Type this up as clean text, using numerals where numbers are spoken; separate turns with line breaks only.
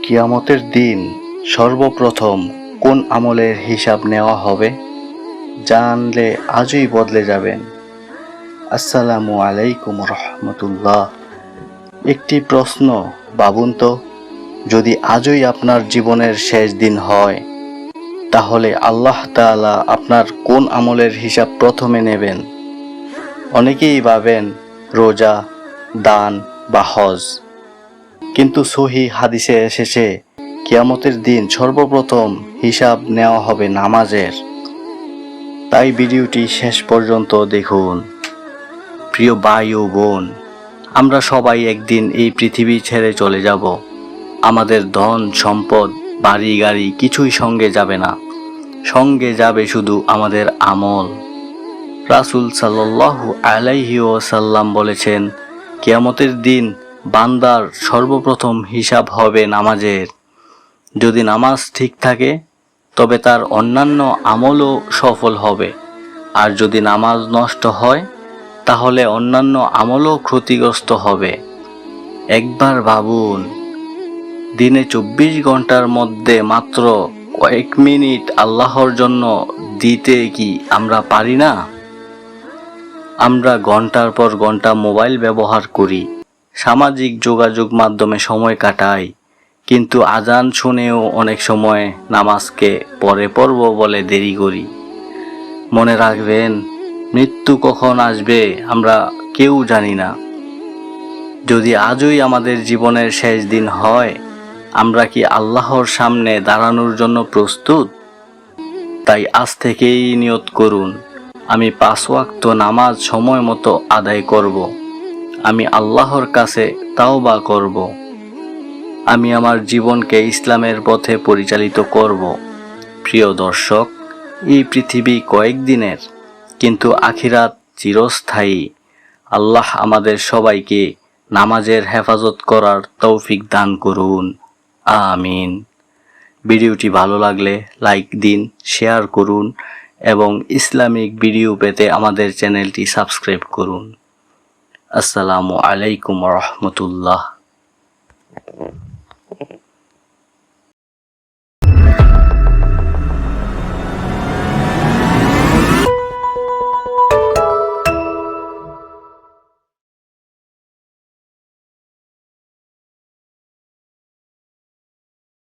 কিয়ামতের দিন সর্বপ্রথম কোন আমলের হিসাব নেওয়া হবে জানলে আজই বদলে যাবেন। আসসালামু আলাইকুম রহমতুল্লাহ। একটি প্রশ্ন ভাবুন তো, যদি আজই আপনার জীবনের শেষ দিন হয়, তাহলে আল্লাহ তাআলা আপনার কোন আমলের হিসাব প্রথমে নেবেন? অনেকেই ভাবেন রোজা, দান বা হজ, কিন্তু সহিহ হাদিসে এসেছে কিয়ামতের দিন সর্বপ্রথম হিসাব নেওয়া হবে নামাজের। তাই ভিডিওটি শেষ পর্যন্ত দেখুন। প্রিয় ভাই ও বোন, আমরা সবাই একদিন এই পৃথিবী ছেড়ে চলে যাব। আমাদের ধন সম্পদ, বাড়ি গাড়ি কিছুই সঙ্গে যাবে না, সঙ্গে যাবে শুধু আমাদের আমল। রাসূল সাল্লাল্লাহু আলাইহি ওয়াসাল্লাম বলেছেন, কিয়ামতের দিন বান্দার সর্বপ্রথম হিসাব হবে নামাজের। যদি নামাজ ঠিক থাকে তবে তার অন্যান্য আমলও সফল হবে, আর যদি নামাজ নষ্ট হয় তাহলে অন্যান্য আমলও ক্ষতিগ্রস্ত হবে। একবার ভাবুন, দিনে 24 ঘন্টার মধ্যে মাত্র কয়েক মিনিট আল্লাহর জন্য দিতে কি আমরা পারি না? আমরা ঘন্টার পর ঘন্টা মোবাইল ব্যবহার করি, সামাজিক যোগাযোগ মাধ্যমে সময় কাটাই, কিন্তু আজান শুনেও অনেক সময় নামাজকে পরে পড়ব বলে দেরি করি। মনে রাখবেন, মৃত্যু কখন আসবে আমরা কেউ জানি না। যদি আজই আমাদের জীবনের শেষ দিন হয়, আমরা কি আল্লাহর সামনে দাঁড়ানোর জন্য প্রস্তুত? তাই আজ থেকেই নিয়ত করুন, আমি 5 ওয়াক্ত নামাজ সময় মতো আদায় করব। আমি আল্লাহর কাছে তাওবা করব। আমি আমার জীবনকে ইসলামের পথে পরিচালিত করব। প্রিয় দর্শক, এই পৃথিবী কয়েকদিনের, কিন্তু আখিরাত চিরস্থায়ী। আল্লাহ আমাদের সবাইকে নামাজের হেফাজত করার তৌফিক দান করুন। আমিন। ভিডিওটি ভালো লাগলে লাইক দিন, শেয়ার করুন এবং ইসলামিক ভিডিও পেতে আমাদের চ্যানেলটি সাবস্ক্রাইব করুন। আসসালামু আলাইকুম রহমতুল্লাহ।